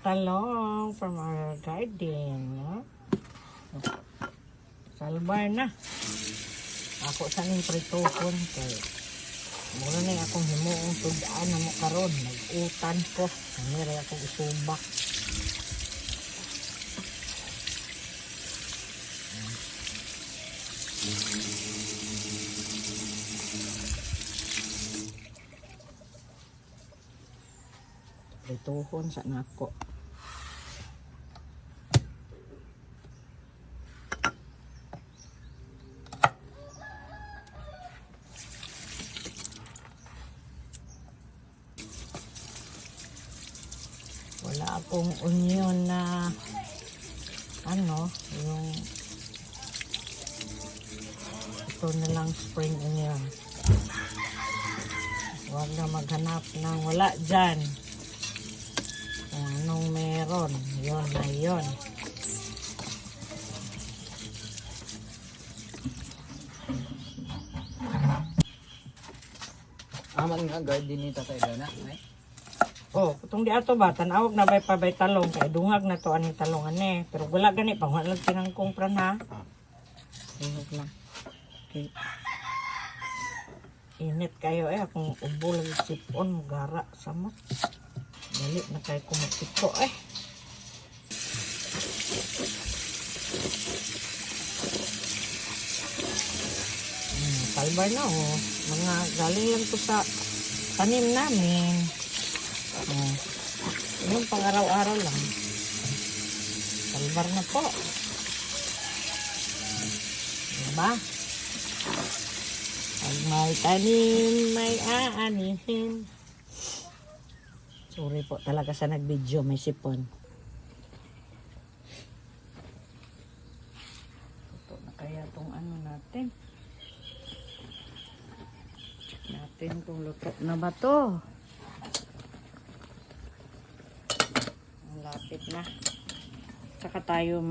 talong from our garden. No? Salbar na. Ako sa ning prituhon kay muna na akong himuong tudaan na mo karon. Nag-utan ko. Kanira akong isubak. Prituhon sa nako. Wala akong onion na ano, yung ito na lang spring onion. Huwag na maghanap ng wala dyan. Kung anong meron, yon na yon. Aman nga garden ni Tatay Dana, eh? Oh, kutong di ato ba, tanawag na bay pabay talong, kaya dungag na to aning talongan eh. Pero wala gani, pangwalag tinangkong pran ha. Dungag na. Okay. Init kayo eh, akong ubo lagi sipon, gara, samot. Dali na kayo kumatiko eh. Salbar na oh. Mga galing lang to sa tanim namin. Yung pang araw-araw lang. Salbar na po. Diba? Pag may tanim, may aanihin. Sorry po talaga sa nag-video, may sipon. Ito na kaya itong ano natin. Check natin kung luto na ba to. Lapit na. Tsaka tayo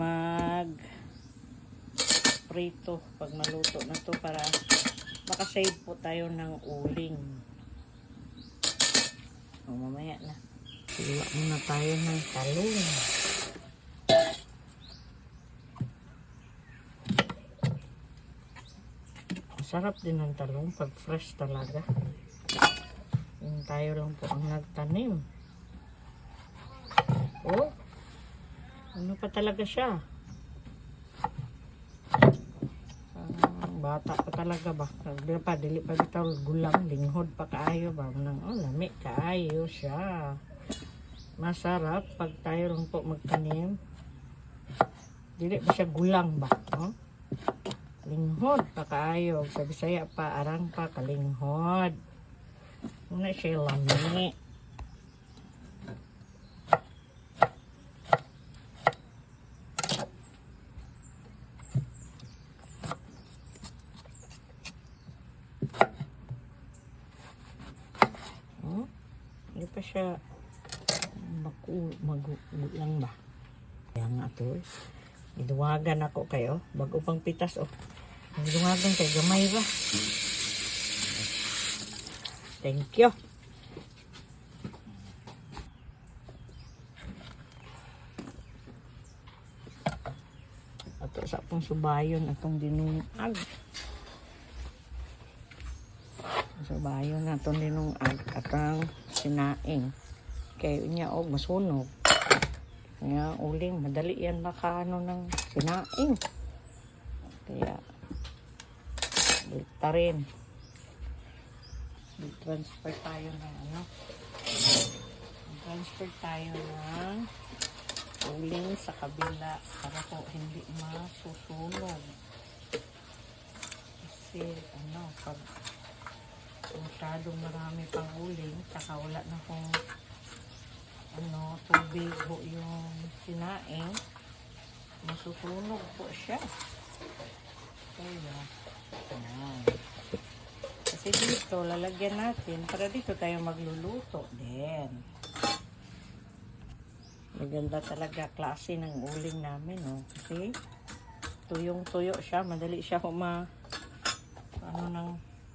prito pag naluto na to para makasave po tayo ng uling. O, mamaya na. Sila muna tayo ng talong. Masarap din ang talong pag fresh talaga. Yung tayo lang po ang nagtanim. Oh, ano pa talaga siya? Bata pa talaga ba? Dili pa bitaw gulang, linghod pa kaayo ba? Oh, lami kaayo siya. Masarap pag tayo lang po magtanim. Dili ba siya gulang ba? Oh? Linghod pa kaayo. Sa Bisaya pa, arang pa kalinghod. Una siya lami. Hindi pa siya magulang ba? Kaya nga ito eh. Iduwagan ako kayo. Bago pang pitas oh. Iduwagan kayo. Gamay ba? Thank you. Ato sa pong subayon atong dinungag. Subayon atong dinungag atang sinaing. Kaya niya og masunog. Nga uling madali yan makaano ng sinaing. Kaya dito rin. Transfer tayo ng ano. Transfer tayo ng uling sa kabila para po hindi masusunog. Kasi ano, pag masyadong marami pang uling, saka wala na kung ano, tubig po yung sinaing, masusunog po siya. Kaya, ayan. Kasi dito, lalagyan natin, para dito tayo magluluto din. Maganda talaga klase ng uling namin, oh. Kasi, tuyong-tuyo siya, madali siya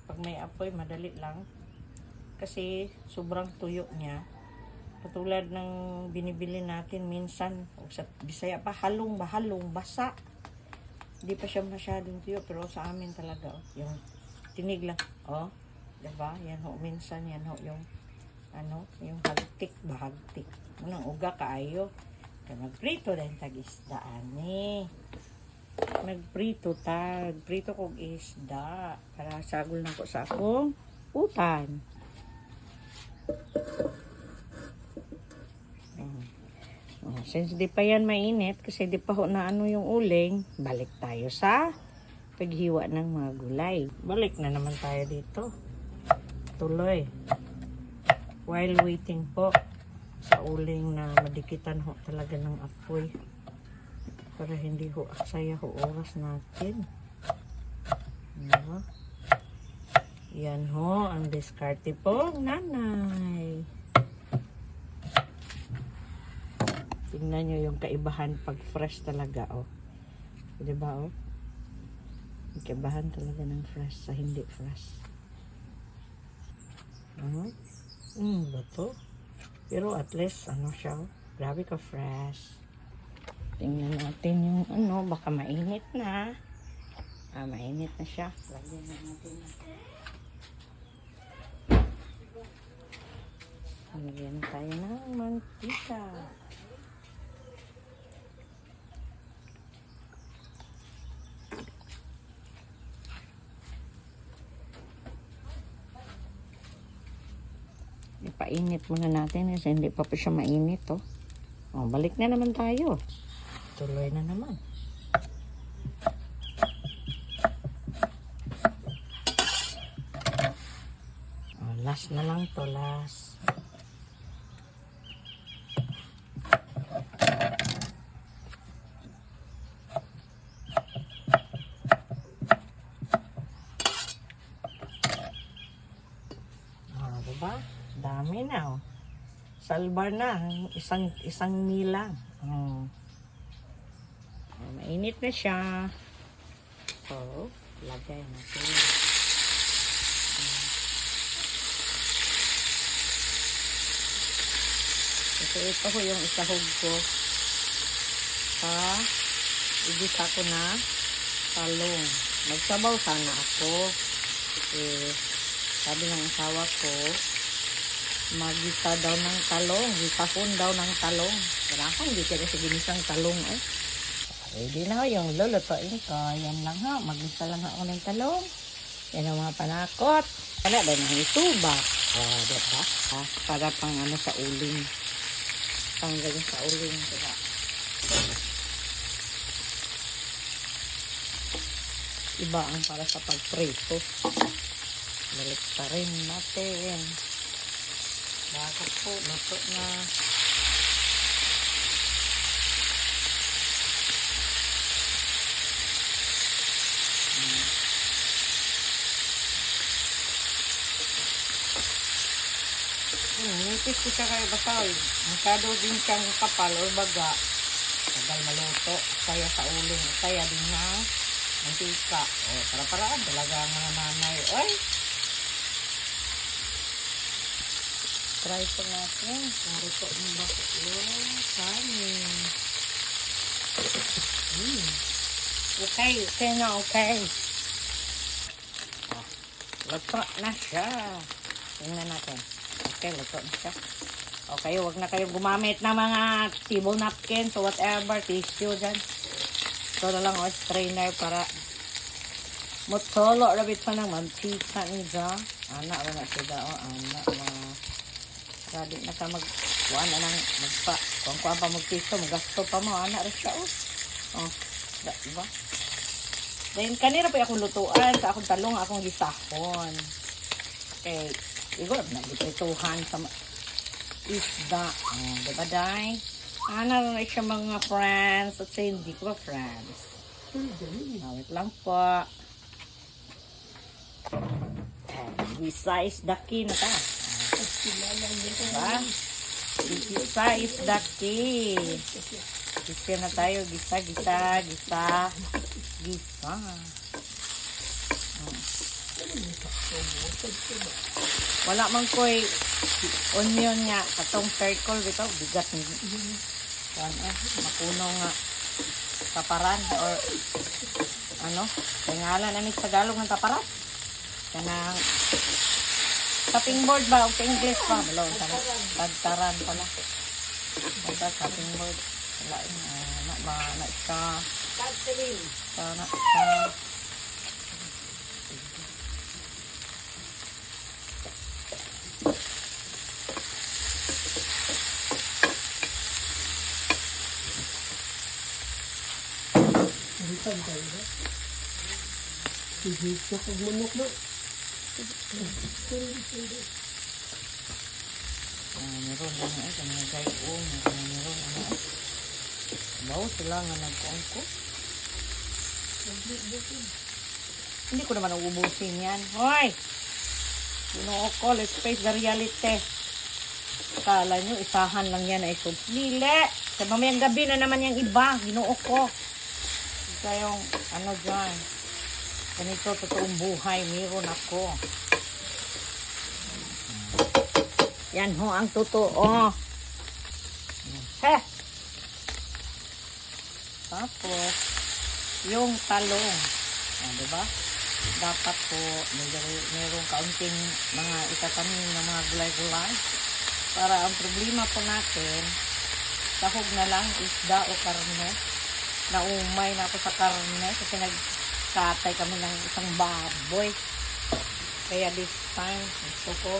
pag may apoy, madali lang. Kasi, sobrang tuyo niya. Katulad ng binibili natin minsan, o sa Bisaya pa, halong basa. Hindi pa siya masyadong tuyo, pero sa amin talaga, oh, yung tinig lang. Oh, diba? Yan ho, minsan yan ho, yung yung hagtik ba, hagtik. Unang uga kaayo. Kaya magprito din tag-isdaan eh. Magprito kong isda. Para sagol na ko sa akong utan. Since di pa yan mainit, kasi di pa ho na yung uling, balik tayo sa paghiwa ng mga gulay. Balik na naman tayo dito. Tuloy. While waiting po sa uling na madikitan ho talaga ng apoy. Para hindi ho aksaya ho oras natin. Diba? Yan ho, ang diskarte po, nanay. Tingnan nyo yung kaibahan pag fresh talaga, oh. Diba, oh? Yung kaibahan talaga ng fresh sa hindi fresh. Ba to? Pero at least, siya, oh. Grabe ka fresh. Tingnan natin yung baka mainit na. Mainit na siya. Lagyan na natin. Lagyan tayo ng mantika. Ipainit muna natin kasi hindi pa siya mainit, oh. Balik na naman tayo. Tuloy na naman. Last na lang to, last. Diba? Dami na, oh. Salbar na, isang nilang. Mainit na siya. So, lagay natin. So, ito ko yung isahog ko. Igisa ko na talong. Magsabaw sana ako. Sabi ng asawa ko, magisa daw ng talong. Gisahon daw ng talong. Kailangan hindi siya kasi ginisang talong, eh. Ready na ho yung lulutuin ko. Yan lang ho. Magisa lang ako ng talong. Yan ang mga panakot. Wala din ang itubak. Diba? Para pang sa uling. Pang ganyan sa uling. Diba? Iba ang para sa pagprito. Balik pa rin natin. Bakit po? Luto na. Nipis ko siya kayo basta. Masyado din siyang kapal o baga. Tagal maluto. Kaya sa uling. Kaya din na mantika. Para-paraan talaga ang mga nanay. Ay! Try po natin. Narito ang baklo. Kanin. Okay na, okay. Luto na siya. Tingnan natin. Okay, luto na siya. Okay, huwag na kayong gumamit ng mga table napkins o whatever, tissue dyan. Ito na lang, strainer para mutolo, rabit pa ng mantika niya. Anak, wala sila, anak, ready na ka magkuhan na ng magpa. Kung kuhan pa magpiso, magasto pa mo, anak, rin siya, diba? Then, kanina pa akong lutuan, sa akong talong, akong gisahon. Okay, siguro, nagituhan sa isda. Diba, day? Ano na siya mga friends, at sa hindi ko ba friends? Wait lang po. Gisa isdaki na ta. Diba? Gisa isdaki. Gisa na tayo. Gisa. Wala man ko'y onion nga, katong circle bitaw, bigat ni. Makuno nga taparan or ano, tingalan ani sa Tagalog ng taparan. Kanang cutting board ba o sa English pa? Balaw, tagtaran pala. Basta cutting board. Wala na isa. Na isa. Meron lang ay kanang gayong, meron ano. Bawo sila nga nagkuangko. Hindi ko naman uubusin yan. Hoy! Ginoo ko, let's face the reality. Kala nyo, isahan lang yan ay suplile. Sa mamayang gabi na naman yung iba, ginoo ko. Kayong, ano dyan, ganito, totoong buhay, meron ako. Yan ho ang totoo. Heh! Tapos, yung talong. Diba? Dapat po, mayroong kaunting mga itatanim na mga gulay-gulay. Para ang problema po natin, sahog na lang, isda o karne. Naumay na ako sa karne kasi nagkatay kami ng isang baboy. Kaya this time, gusto ko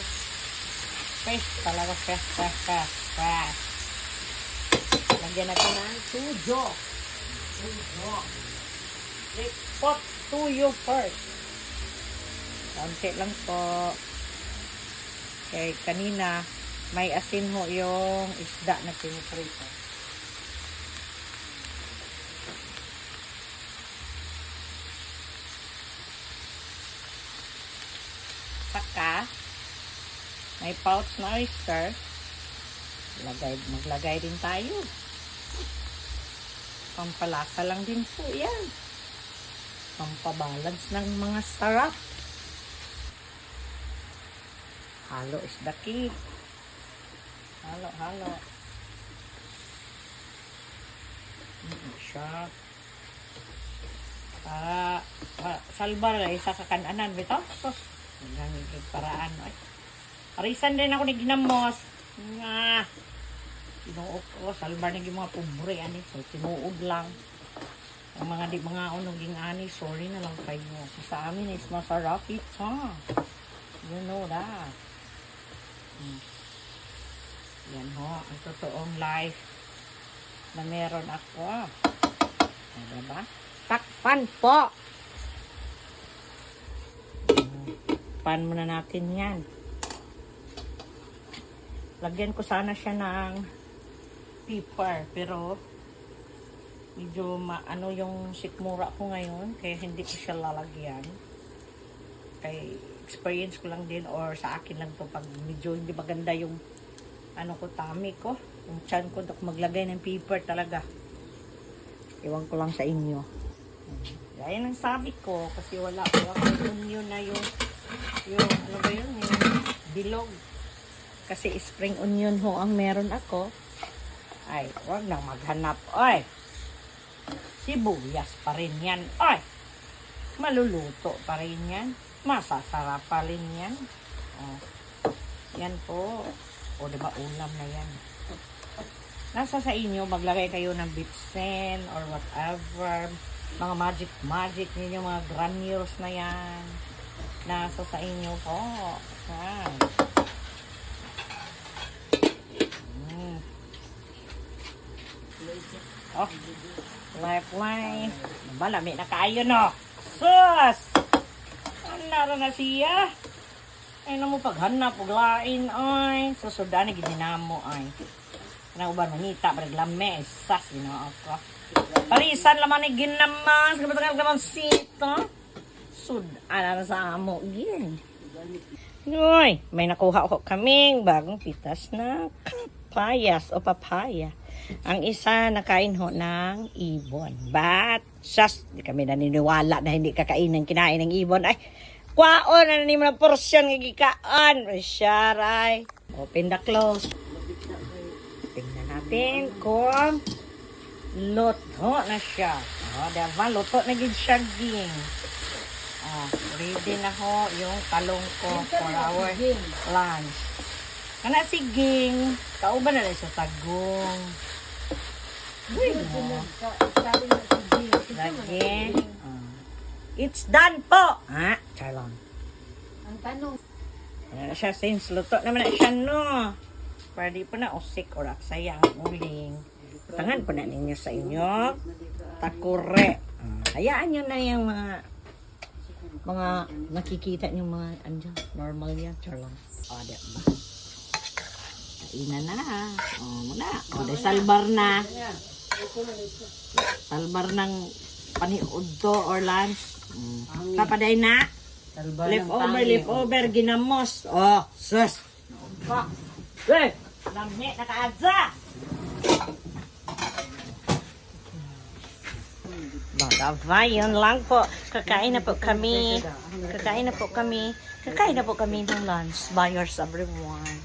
fresh talaga, fresh. Lagyan natin ng tuyo. Pot tuyo first. Konti lang po. Kaya kanina, may asin ho yung isda na piniprito. Saka, may pouch na oyster. Maglagay din tayo. Pampalasa lang din po yan. Pampabalance ng mga sarap. Halo is the key. Halo. Siya. Salbar ay sa kakananan. Bito? Sos. Hanggang paraan. Arisan din ako ni ginamos. Nga. Tinuok ko. Salbar na yung mga pobre. So, tinuod lang. Ang mga di mga unoging ani, sorry na lang kayo. Sa amin is masarap ito. You know that. Yan ho, ang totoong life na meron ako. Diba? Takpan po! Pan muna natin yan. Lagyan ko sana siya ng pepper, pero medyo ano yung sikmura ko ngayon, kaya hindi ko siya lalagyan. Kaya experience ko lang din, or sa akin lang to pag medyo hindi maganda yung ano ko, tummy ko, yung chan ko, maglagay ng pepper talaga. Iwan ko lang sa inyo. Gaya ng sabi ko, kasi wala onion na yung ano ba yun, yung bilog. Kasi spring onion ho ang meron ako. Ay, wag nang maghanap. Oy! Sibuyas pa rin yan. Oy! Maluluto pa rin yan. Masasarap pa rin yan. Oh. Yan po. O diba ulam na yan. Nasa sa inyo, maglagay kayo ng bitsen or whatever. Mga magic ninyo, mga granules na yan. Nasa sa inyo po. Yan. Oh, lifeline. Malami na kayo, no? Sus! Ano na siya? Ay, na mo paghanap, paglain, ay. Susudan na ginamo, ay. Ano ba, manita, paglame, sas, ako. Parisan laman ni ginamas, kapatagal ka man sito. Sudan na sa amo, gin. Uy, may nakuha ko kaming bagong pitas na kapayas o papaya. Ang isa nakain ho ng ibon. But, di kami naniniwala na hindi kakain ng kinain ng ibon. Ay, Kwaon, ano ni mga porsyon nga gikaan. Syaray. Open the close. Tingnan natin kung luto na siya. Diba? Luto na gid siya, ging. Ready na ho yung talong ko for our lunch. Kana si ging. Kauban na siya tagong. Lagi. It's done po. Charlon. Ang tanong, Ano na siya, since luto naman na siya, no? Para di po na usik or aksaya ang uling. Tangan po na ninyo sa inyo. Takure. Hayaan nyo na yung mga nakikita nyo mga normal yan. Charlon. Diba? Kainan na. Muna. Salbar na. Salbar ng paniud to or lunch. Kapaday na. Leftover, ginamos. Sus. Lamhe, nakaadza. Bagava, yun lang po. Kakain na po kami. Kakain na po kami ng lunch. Buyers, everyone.